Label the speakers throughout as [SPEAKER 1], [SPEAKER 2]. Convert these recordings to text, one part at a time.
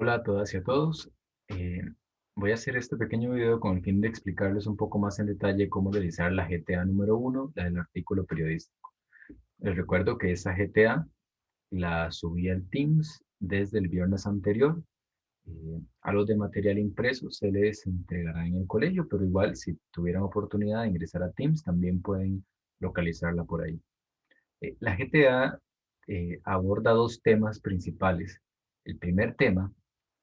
[SPEAKER 1] Hola a todas y a todos. Eh, Voy a hacer este pequeño video con el fin de explicarles un poco más en detalle cómo realizar la GTA número uno, la del artículo periodístico. Les recuerdo que esa GTA la subí al Teams desde el viernes anterior. A los de material impreso se les entregará en el colegio, pero igual si tuvieran oportunidad de ingresar a Teams también pueden localizarla por ahí. La GTA aborda dos temas principales. El primer tema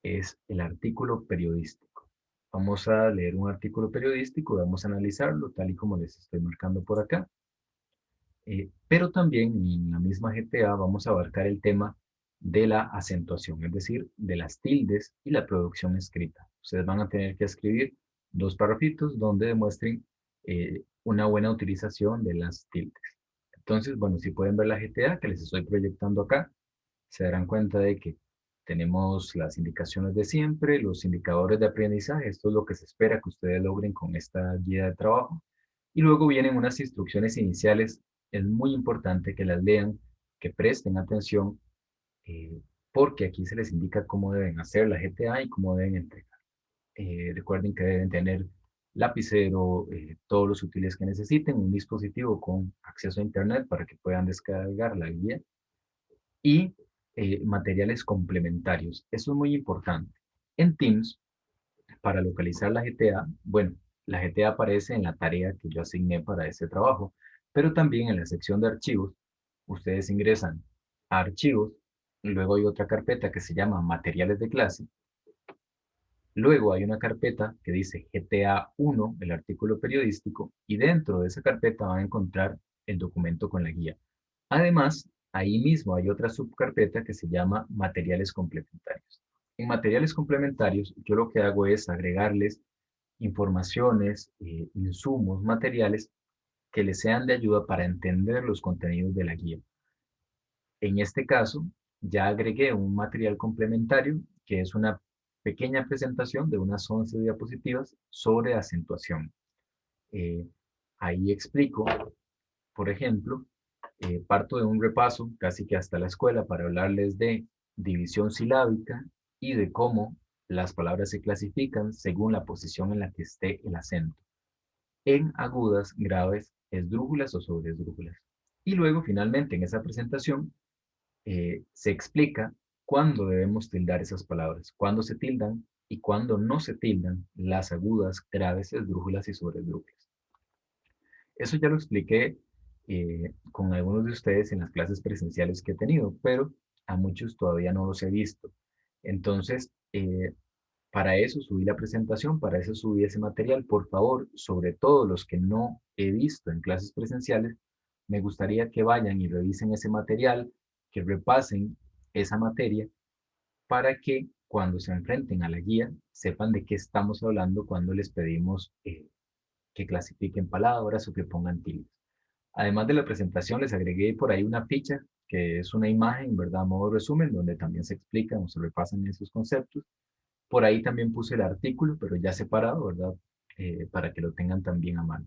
[SPEAKER 1] es el artículo periodístico. Vamos a leer un artículo periodístico, vamos a analizarlo tal y como les estoy marcando por acá. Pero también en la misma GTA vamos a abarcar el tema de la acentuación, es decir, de las tildes y la producción escrita. Ustedes van a tener que escribir dos párrafitos donde demuestren una buena utilización de las tildes. Entonces, bueno, si pueden ver la GTA que les estoy proyectando acá, se darán cuenta de que tenemos las indicaciones de siempre, los indicadores de aprendizaje, esto es lo que se espera que ustedes logren con esta guía de trabajo. Y luego vienen unas instrucciones iniciales. Es muy importante que las lean, que presten atención, eh, porque aquí se les indica cómo deben hacer la GTA y cómo deben entregar. Recuerden que deben tener lapicero, todos los útiles que necesiten, un dispositivo con acceso a internet para que puedan descargar la guía y materiales complementarios. Eso es muy importante. En Teams, para localizar la GTA, bueno, la GTA aparece en la tarea que yo asigné para ese trabajo, pero también en la sección de archivos, ustedes ingresan a archivos, luego hay otra carpeta que se llama materiales de clase, luego hay una carpeta que dice GTA 1, el artículo periodístico, y dentro de esa carpeta van a encontrar el documento con la guía. Además, ahí mismo hay otra subcarpeta que se llama materiales complementarios. En materiales complementarios, yo lo que hago es agregarles informaciones, insumos, materiales que les sean de ayuda para entender los contenidos de la guía. En este caso, ya agregué un material complementario que es una pequeña presentación de unas 11 diapositivas sobre acentuación. Eh, Ahí explico, por ejemplo, parto de un repaso casi que hasta la escuela para hablarles de división silábica y de cómo las palabras se clasifican según la posición en la que esté el acento, en agudas, graves, esdrújulas o sobreesdrújulas. Y luego, finalmente, en esa presentación, se explica cuándo debemos tildar esas palabras, cuándo se tildan y cuándo no se tildan las agudas, graves, esdrújulas y sobreesdrújulas. Eso ya lo expliqué con algunos de ustedes en las clases presenciales que he tenido, pero a muchos todavía no los he visto. Entonces, para eso subí la presentación, para eso subí ese material. Por favor, sobre todo los que no he visto en clases presenciales, me gustaría que vayan y revisen ese material, que repasen esa materia para que cuando se enfrenten a la guía sepan de qué estamos hablando cuando les pedimos que clasifiquen palabras o que pongan tildes. Además de la presentación, les agregué por ahí una ficha que es una imagen, ¿verdad? A modo resumen, donde también se explican o se repasan esos conceptos. Por ahí también puse el artículo, pero ya separado, ¿verdad? Para que lo tengan también a mano.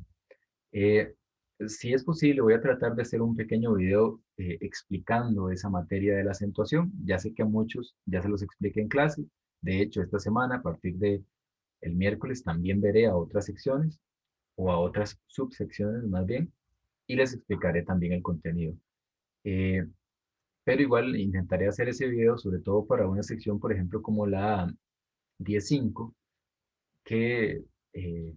[SPEAKER 1] Eh, si es posible, voy a tratar de hacer un pequeño video explicando esa materia de la acentuación. Ya sé que a muchos ya se los expliqué en clase. De hecho, esta semana, a partir de el miércoles, también veré a otras secciones o a otras subsecciones más bien, y les explicaré también el contenido. Eh, pero igual intentaré hacer ese video, sobre todo para una sección, por ejemplo, como la 10.5, que, eh,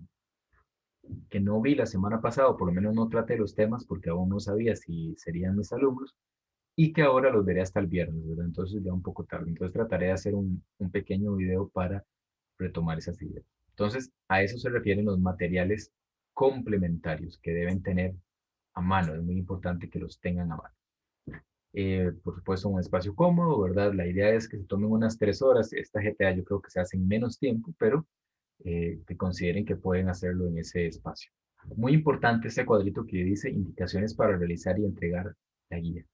[SPEAKER 1] que no vi la semana pasada, o por lo menos no traté los temas porque aún no sabía si serían mis alumnos, y que ahora los veré hasta el viernes, ¿verdad? Entonces ya un poco tarde. Entonces trataré de hacer un pequeño video para retomar esas ideas. Entonces, a eso se refieren los materiales complementarios que deben tener a mano. Es muy importante que los tengan a mano. Por supuesto, un espacio cómodo, ¿verdad? La idea es que se tomen unas 3 horas. Esta GTA yo creo que se hace en menos tiempo, pero que consideren que pueden hacerlo en ese espacio. Muy importante este cuadrito que dice indicaciones para realizar y entregar la guía.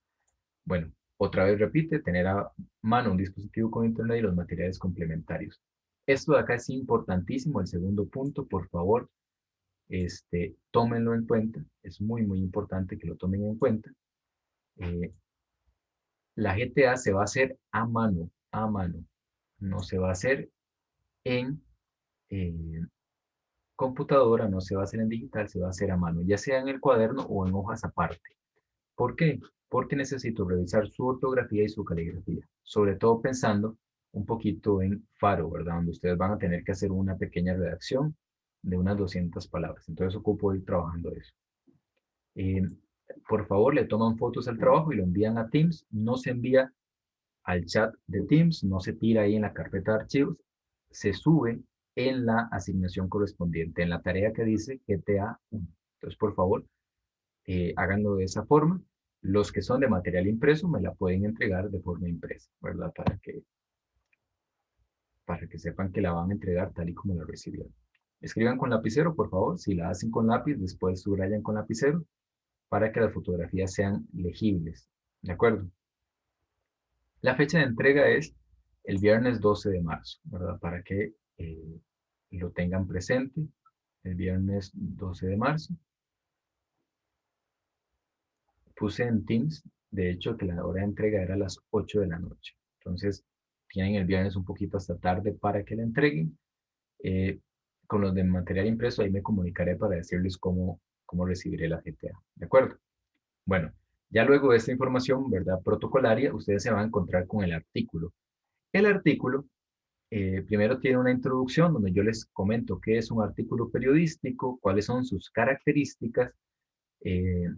[SPEAKER 1] Bueno, otra vez repite, tener a mano un dispositivo con internet y los materiales complementarios. Esto de acá es importantísimo, el segundo punto, por favor, tómenlo en cuenta. Es muy, muy importante que lo tomen en cuenta. Eh, la GTA se va a hacer a mano, a mano. no se va a hacer en eh, computadora, no se va a hacer en digital, se va a hacer a mano, ya sea en el cuaderno o en hojas aparte. ¿Por qué? Porque necesito revisar su ortografía y su caligrafía, sobre todo pensando un poquito en Faro, ¿verdad? Donde ustedes van a tener que hacer una pequeña redacción de unas 200 palabras. Entonces ocupo ir trabajando eso. Eh, por favor, le toman fotos al trabajo y lo envían a Teams. No se envía al chat de Teams, no se tira ahí en la carpeta de archivos, se sube en la asignación correspondiente, en la tarea que dice GTA 1. Entonces, por favor, háganlo de esa forma. Los que son de material impreso me la pueden entregar de forma impresa, ¿verdad? Para que sepan que la van a entregar tal y como la recibieron. Escriban con lapicero, por favor. Si la hacen con lápiz, después subrayan con lapicero para que las fotografías sean legibles. ¿De acuerdo? La fecha de entrega es el viernes 12 de marzo, ¿verdad? Para que lo tengan presente. El viernes 12 de marzo. Puse en Teams, de hecho, que la hora de entrega era a las 8 de la noche. Entonces, tienen el viernes un poquito hasta tarde para que la entreguen. Eh, con los de material impreso, ahí me comunicaré para decirles cómo recibiré la GTA. ¿De acuerdo? Bueno, ya luego de esta información, ¿verdad? Protocolaria, ustedes se van a encontrar con el artículo. El artículo primero tiene una introducción donde yo les comento qué es un artículo periodístico, cuáles son sus características, eh,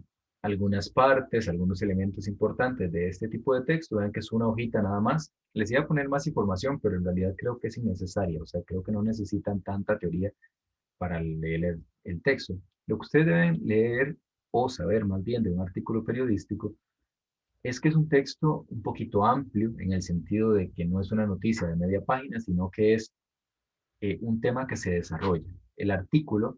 [SPEAKER 1] algunas partes, algunos elementos importantes de este tipo de texto. Vean que es una hojita nada más. Les iba a poner más información, pero en realidad creo que es innecesaria. O sea, creo que no necesitan tanta teoría para leer el texto. Lo que ustedes deben leer o saber más bien de un artículo periodístico es que es un texto un poquito amplio en el sentido de que no es una noticia de media página, sino que es un tema que se desarrolla. El artículo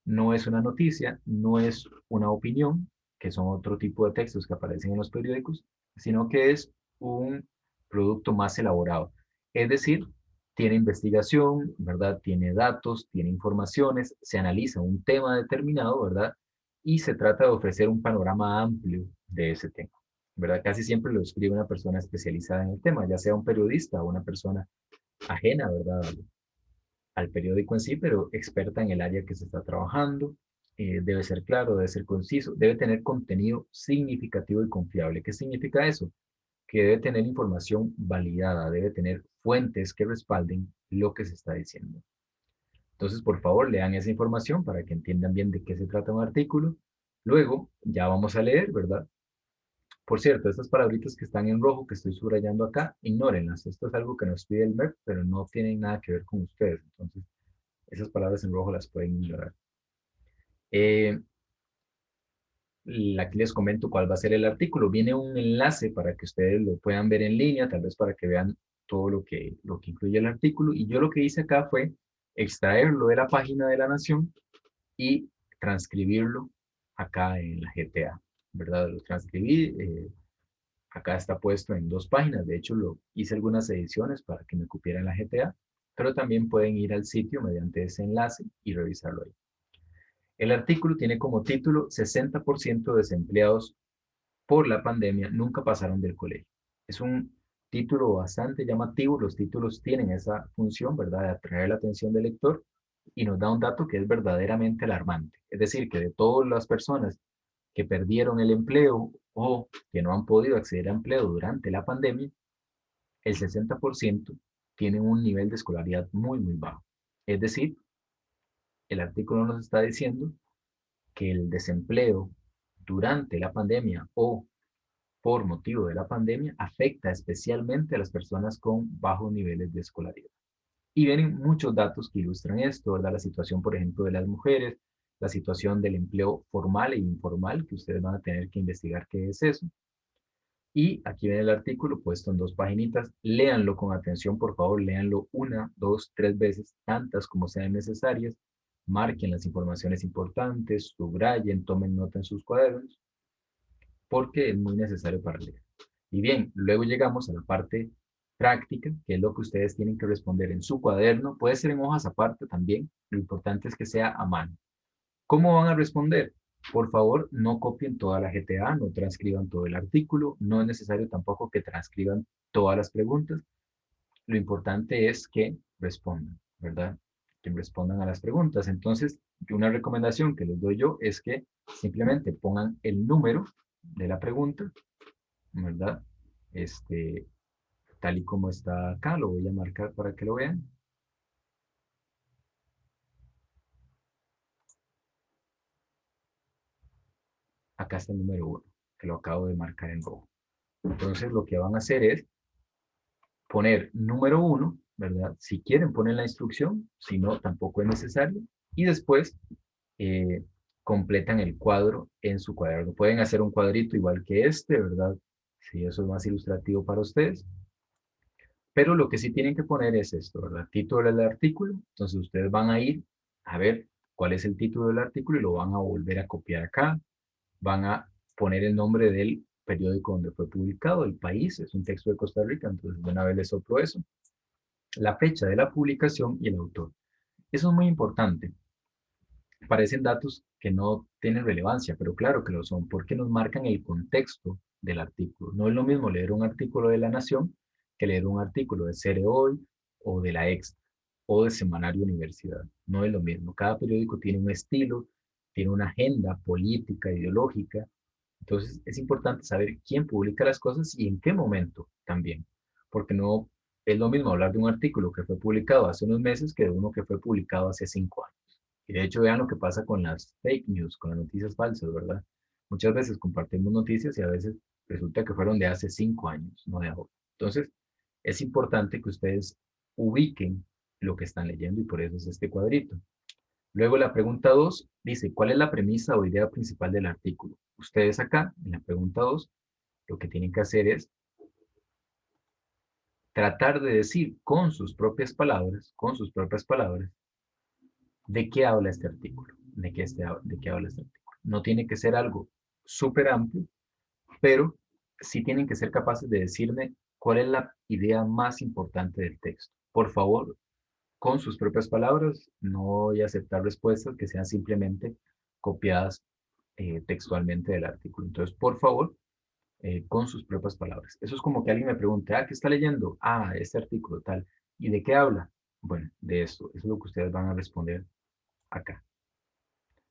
[SPEAKER 1] no es una noticia, no es una opinión, que son otro tipo de textos que aparecen en los periódicos, sino que es un producto más elaborado. Es decir, tiene investigación, ¿verdad? Tiene datos, tiene informaciones, se analiza un tema determinado, ¿verdad? Y se trata de ofrecer un panorama amplio de ese tema, ¿verdad? Casi siempre lo escribe una persona especializada en el tema, ya sea un periodista o una persona ajena, ¿verdad? Al periódico en sí, pero experta en el área que se está trabajando. Debe ser claro, debe ser conciso, debe tener contenido significativo y confiable. ¿Qué significa eso? Que debe tener información validada, debe tener fuentes que respalden lo que se está diciendo. Entonces, por favor, lean esa información para que entiendan bien de qué se trata un artículo. Luego, ya vamos a leer, ¿verdad? Por cierto, estas palabritas que están en rojo que estoy subrayando acá, ignórenlas. Esto es algo que nos pide el MEP, pero no tienen nada que ver con ustedes. Entonces, esas palabras en rojo las pueden ignorar. Eh, Aquí les comento cuál va a ser el artículo. Viene un enlace para que ustedes lo puedan ver en línea, tal vez para que vean todo lo que incluye el artículo. Y yo lo que hice acá fue extraerlo de la página de La Nación y transcribirlo acá en la GTA, ¿verdad? Lo transcribí, acá está puesto en 2 páginas. De hecho, lo hice algunas ediciones para que me cupiera en la GTA, pero también pueden ir al sitio mediante ese enlace y revisarlo ahí. El artículo tiene como título 60% de desempleados por la pandemia nunca pasaron del colegio. Es un título bastante llamativo. Los títulos tienen esa función, ¿verdad?, de atraer la atención del lector y nos da un dato que es verdaderamente alarmante. Es decir, que de todas las personas que perdieron el empleo o que no han podido acceder a empleo durante la pandemia, el 60% tienen un nivel de escolaridad muy, muy bajo. Es decir, el artículo nos está diciendo que el desempleo durante la pandemia o por motivo de la pandemia afecta especialmente a las personas con bajos niveles de escolaridad. Y vienen muchos datos que ilustran esto, ¿verdad? La situación, por ejemplo, de las mujeres, la situación del empleo formal e informal, que ustedes van a tener que investigar qué es eso. Y aquí viene el artículo puesto en 2 paginitas. Léanlo con atención, por favor, léanlo una, dos, tres veces, tantas como sean necesarias. Marquen las informaciones importantes, subrayen, tomen nota en sus cuadernos, porque es muy necesario para leer. Y bien, luego llegamos a la parte práctica, que es lo que ustedes tienen que responder en su cuaderno. Puede ser en hojas aparte también. Lo importante es que sea a mano. ¿Cómo van a responder? Por favor, no copien toda la GTA, no transcriban todo el artículo. No es necesario tampoco que transcriban todas las preguntas. lo importante es que respondan, ¿verdad? Que respondan a las preguntas. Entonces, una recomendación que les doy yo es que simplemente pongan el número de la pregunta, ¿verdad? Este, tal y como está acá, lo voy a marcar para que lo vean. Acá está el número 1, que lo acabo de marcar en rojo. Entonces, lo que van a hacer es poner número 1, ¿verdad? Si quieren poner la instrucción, si no, tampoco es necesario. Y después eh, completan el cuadro en su cuaderno. Pueden hacer un cuadrito igual que este, ¿verdad? Si eso es más ilustrativo para ustedes. Pero lo que sí tienen que poner es esto, ¿verdad? Título del artículo. Entonces ustedes van a ir a ver cuál es el título del artículo y lo van a volver a copiar acá. Van a poner el nombre del periódico donde fue publicado, el país, es un texto de Costa Rica, entonces de una vez les soplo eso. La fecha de la publicación y el autor. Eso es muy importante. Parecen datos que no tienen relevancia, pero claro que lo son, porque nos marcan el contexto del artículo. No es lo mismo leer un artículo de La Nación que leer un artículo de Cere Hoy o de La Extra o de Semanario Universidad. No es lo mismo. Cada periódico tiene un estilo, tiene una agenda política, ideológica. Entonces es importante saber quién publica las cosas y en qué momento también, porque no es lo mismo hablar de un artículo que fue publicado hace unos meses que de uno que fue publicado hace 5 años. Y de hecho, vean lo que pasa con las fake news, con las noticias falsas, ¿verdad? Muchas veces compartimos noticias y a veces resulta que fueron de hace 5 años, no de ahora. Entonces, es importante que ustedes ubiquen lo que están leyendo y por eso es este cuadrito. Luego la pregunta 2 dice, ¿cuál es la premisa o idea principal del artículo? Ustedes acá, en la pregunta 2, lo que tienen que hacer es tratar de decir con sus propias palabras, ¿de qué habla este artículo? ¿De qué habla este artículo? No tiene que ser algo súper amplio, pero sí tienen que ser capaces de decirme cuál es la idea más importante del texto. Por favor, con sus propias palabras, no voy a aceptar respuestas que sean simplemente copiadas textualmente del artículo. Entonces, por favor, con sus propias palabras. Eso es como que alguien me pregunte, ¿qué está leyendo? Este artículo tal. ¿Y de qué habla? Bueno, de esto. Eso es lo que ustedes van a responder acá.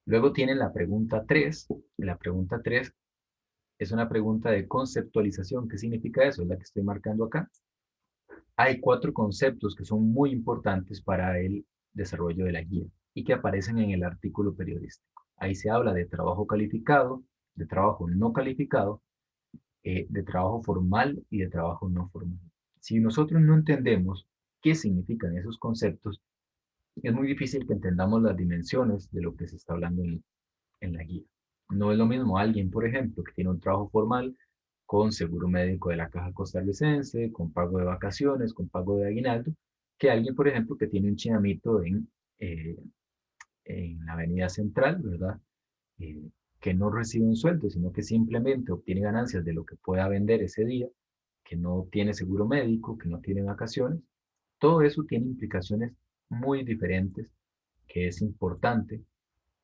[SPEAKER 1] Luego tienen la pregunta 3. La pregunta 3 es una pregunta de conceptualización. ¿Qué significa eso? Es la que estoy marcando acá. Hay 4 conceptos que son muy importantes para el desarrollo de la guía y que aparecen en el artículo periodístico. Ahí se habla de trabajo calificado, de trabajo no calificado, de trabajo formal y de trabajo no formal. Si nosotros no entendemos qué significan esos conceptos, es muy difícil que entendamos las dimensiones de lo que se está hablando en la guía. No es lo mismo alguien, por ejemplo, que tiene un trabajo formal con seguro médico de la Caja Costarricense, con pago de vacaciones, con pago de aguinaldo, que alguien, por ejemplo, que tiene un chinamito eh, en la Avenida Central, ¿verdad? Eh, que no recibe un sueldo, sino que simplemente obtiene ganancias de lo que pueda vender ese día, que no tiene seguro médico, que no tiene vacaciones. Todo eso tiene implicaciones muy diferentes que es importante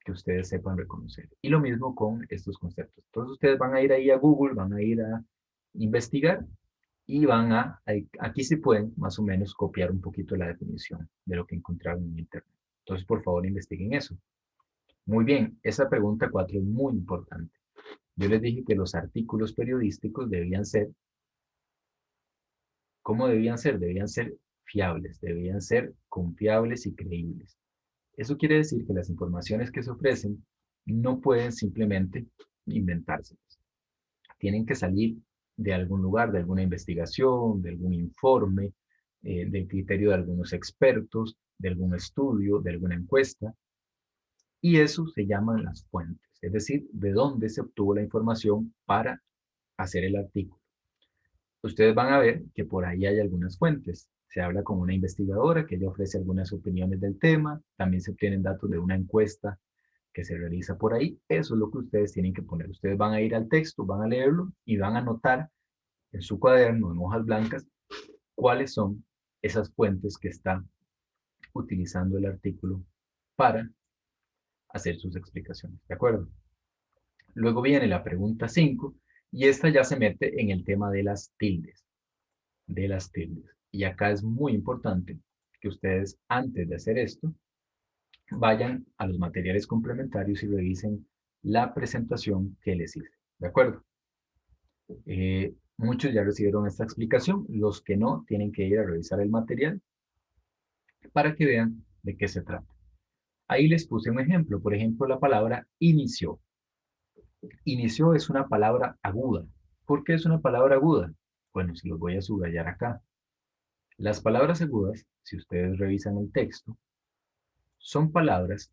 [SPEAKER 1] que ustedes sepan reconocer. Y lo mismo con estos conceptos. Entonces ustedes van a ir ahí a Google, van a ir a investigar y aquí se pueden más o menos copiar un poquito la definición de lo que encontraron en Internet. Entonces, por favor, investiguen eso. Muy bien, esa pregunta 4 es muy importante. Yo les dije que los artículos periodísticos debían ser, ¿cómo debían ser? Debían ser fiables, debían ser confiables y creíbles. Eso quiere decir que las informaciones que se ofrecen no pueden simplemente inventárselas. Tienen que salir de algún lugar, de alguna investigación, de algún informe, del criterio de algunos expertos, de algún estudio, de alguna encuesta. Y eso se llaman las fuentes, es decir, de dónde se obtuvo la información para hacer el artículo. Ustedes van a ver que por ahí hay algunas fuentes. Se habla con una investigadora que ella ofrece algunas opiniones del tema. También se obtienen datos de una encuesta que se realiza por ahí. Eso es lo que ustedes tienen que poner. Ustedes van a ir al texto, van a leerlo y van a anotar en su cuaderno, en hojas blancas, cuáles son esas fuentes que está utilizando el artículo para hacer sus explicaciones. ¿De acuerdo? Luego viene la pregunta 5 y esta ya se mete en el tema de las tildes. De las tildes. Y acá es muy importante que ustedes, antes de hacer esto, vayan a los materiales complementarios y revisen la presentación que les hice. ¿De acuerdo? Muchos ya recibieron esta explicación. Los que no, tienen que ir a revisar el material para que vean de qué se trata. Ahí les puse un ejemplo. Por ejemplo, la palabra inició. Inició es una palabra aguda. ¿Por qué es una palabra aguda? Bueno, se los voy a subrayar acá. Las palabras agudas, si ustedes revisan el texto, son palabras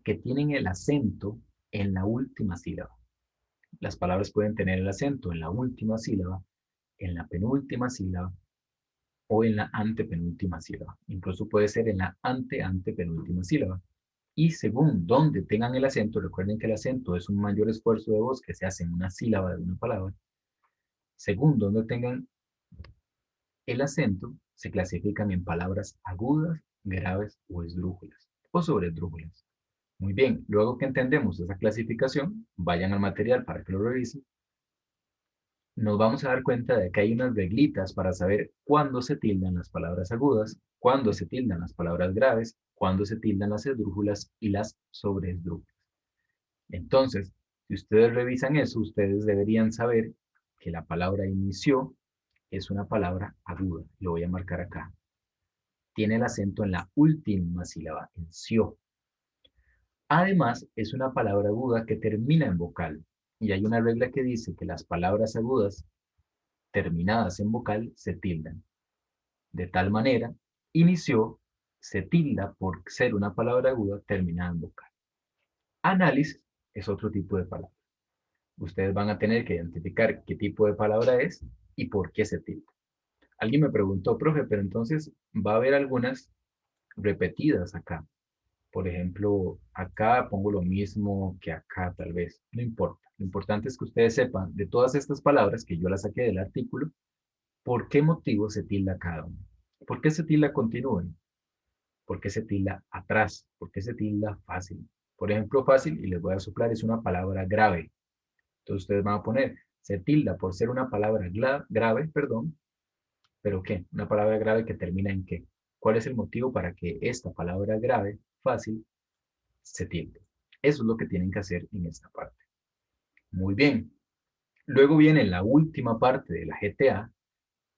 [SPEAKER 1] que tienen el acento en la última sílaba. Las palabras pueden tener el acento en la última sílaba, en la penúltima sílaba o en la antepenúltima sílaba. Incluso puede ser en la antepenúltima sílaba. Y según dónde tengan el acento, recuerden que el acento es un mayor esfuerzo de voz que se hace en una sílaba de una palabra. Según dónde tengan el acento, se clasifican en palabras agudas, graves o esdrújulas o sobresdrújulas. Muy bien, luego que entendemos esa clasificación, vayan al material para que lo revisen. Nos vamos a dar cuenta de que hay unas reglitas para saber cuándo se tildan las palabras agudas, cuándo se tildan las palabras graves, cuándo se tildan las esdrújulas y las sobresdrújulas. Entonces, si ustedes revisan eso, ustedes deberían saber que la palabra inició es una palabra aguda. Lo voy a marcar acá. Tiene el acento en la última sílaba, en ció. Además, es una palabra aguda que termina en vocal. Y hay una regla que dice que las palabras agudas terminadas en vocal se tildan. De tal manera, inició se tilda por ser una palabra aguda terminada en vocal. Análisis es otro tipo de palabra. Ustedes van a tener que identificar qué tipo de palabra es y por qué se tilda. Alguien me preguntó, profe, pero entonces va a haber algunas repetidas acá. Por ejemplo, acá pongo lo mismo que acá, tal vez. No importa. Lo importante es que ustedes sepan de todas estas palabras que yo las saqué del artículo, por qué motivo se tilda cada una. ¿Por qué se tilda continúen? ¿Por qué se tilda atrás? ¿Por qué se tilda fácil? Por ejemplo, fácil, y les voy a soplar, es una palabra grave. Entonces ustedes van a poner, se tilda por ser una palabra grave, perdón, pero ¿qué? Una palabra grave que termina en ¿qué? ¿Cuál es el motivo para que esta palabra grave, fácil, se tilde? Eso es lo que tienen que hacer en esta parte. Muy bien. Luego viene la última parte de la GTA,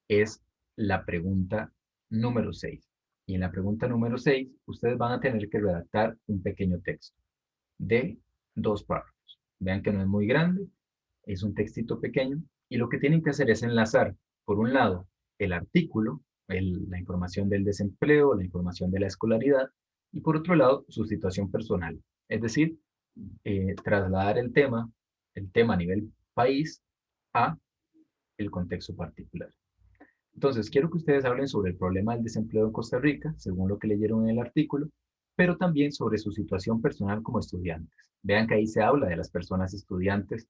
[SPEAKER 1] es la pregunta número 6. Y en la pregunta número 6, ustedes van a tener que redactar un pequeño texto de 2 párrafos. Vean que no es muy grande, es un textito pequeño, y lo que tienen que hacer es enlazar, por un lado, el artículo, la información del desempleo, la información de la escolaridad, y por otro lado, su situación personal. Es decir, trasladar el tema a nivel país, a el contexto particular. Entonces, quiero que ustedes hablen sobre el problema del desempleo en Costa Rica, según lo que leyeron en el artículo, pero también sobre su situación personal como estudiantes. Vean que ahí se habla de las personas estudiantes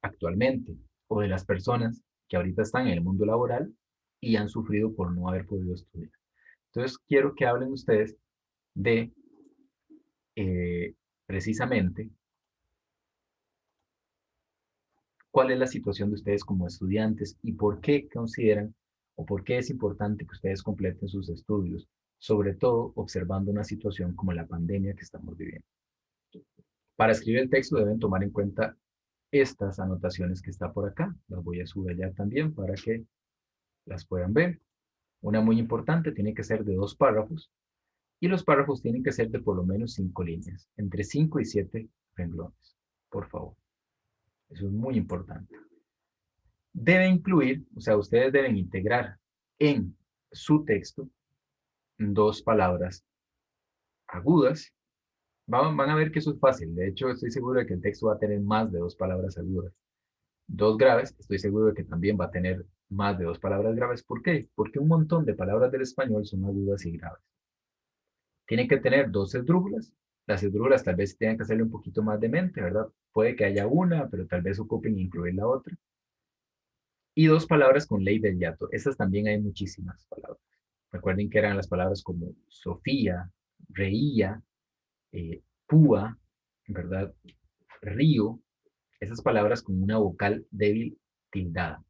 [SPEAKER 1] actualmente o de las personas que ahorita están en el mundo laboral y han sufrido por no haber podido estudiar. Entonces, quiero que hablen ustedes de eh, precisamente cuál es la situación de ustedes como estudiantes y por qué consideran o por qué es importante que ustedes completen sus estudios, sobre todo observando una situación como la pandemia que estamos viviendo. Para escribir el texto deben tomar en cuenta estas anotaciones que está por acá. Las voy a subrayar también para que las puedan ver. Una muy importante tiene que ser de 2 párrafos y los párrafos tienen que ser de por lo menos 5 líneas, entre 5 y 7 renglones, por favor. Eso es muy importante. Debe incluir, o sea, ustedes deben integrar en su texto 2 palabras agudas. Van a ver que eso es fácil. De hecho, estoy seguro de que el texto va a tener más de 2 palabras agudas. 2 graves, estoy seguro de que también va a tener más de 2 palabras graves. ¿Por qué? Porque un montón de palabras del español son agudas y graves. Tienen que tener 2 esdrújulas. Las esdrújulas tal vez tengan que hacerle un poquito más de mente, ¿verdad? Puede que haya una, pero tal vez ocupen incluir la otra. Y 2 palabras con ley del hiato. Esas también hay muchísimas palabras. Recuerden que eran las palabras como Sofía, reía, púa, ¿verdad? Río. Esas palabras con una vocal débil tildada.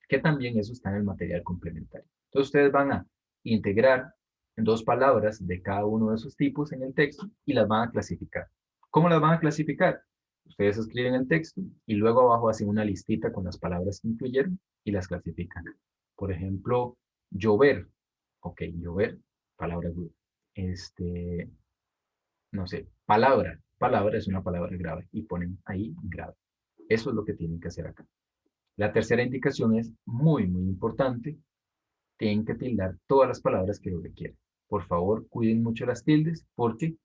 [SPEAKER 1] Que también eso está en el material complementario. Entonces ustedes van a integrar dos palabras de cada uno de esos tipos en el texto y las van a clasificar. ¿Cómo las van a clasificar? Ustedes escriben el texto y luego abajo hacen una listita con las palabras que incluyeron y las clasifican. Por ejemplo, llover. Ok, llover, palabra good. No sé, palabra. Palabra es una palabra grave y ponen ahí grave. Eso es lo que tienen que hacer acá. La tercera indicación es muy, muy importante. Tienen que tildar todas las palabras que lo requieren. Por favor, cuiden mucho las tildes porque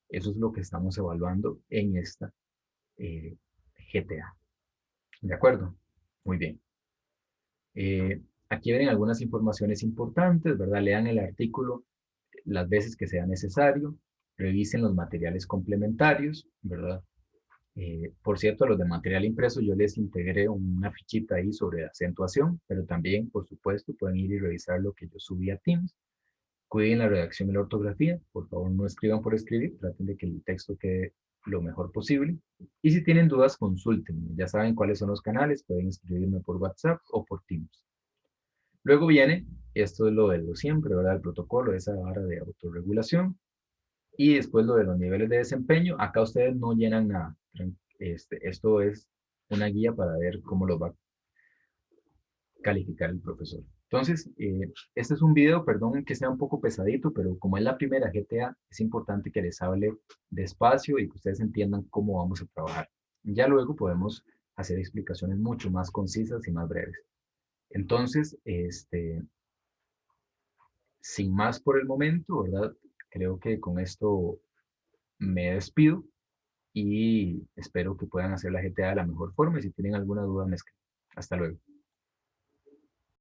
[SPEAKER 1] eso es lo que estamos evaluando en esta GTA. ¿De acuerdo? Muy bien. Aquí ven algunas informaciones importantes, ¿verdad? Lean el artículo las veces que sea necesario, revisen los materiales complementarios, ¿verdad? Por cierto, a los de material impreso yo les integré una fichita ahí sobre acentuación, pero también, por supuesto, pueden ir y revisar lo que yo subí a Teams. Cuiden la redacción y la ortografía, por favor no escriban por escribir, traten de que el texto quede lo mejor posible. Y si tienen dudas, consulten. Ya saben cuáles son los canales, pueden escribirme por WhatsApp o por Teams. Luego viene, esto es lo de lo siempre, ¿verdad? El protocolo, esa vara de autorregulación. Y después lo de los niveles de desempeño. Acá ustedes no llenan nada. Esto es una guía para ver cómo los va a calificar el profesor. Entonces, este es un video, perdón que sea un poco pesadito, pero como es la primera GTA, es importante que les hable despacio y que ustedes entiendan cómo vamos a trabajar. Ya luego podemos hacer explicaciones mucho más concisas y más breves. Entonces, sin más por el momento, ¿verdad? Creo que con esto me despido y espero que puedan hacer la GTA de la mejor forma y si tienen alguna duda me escriben. Hasta luego.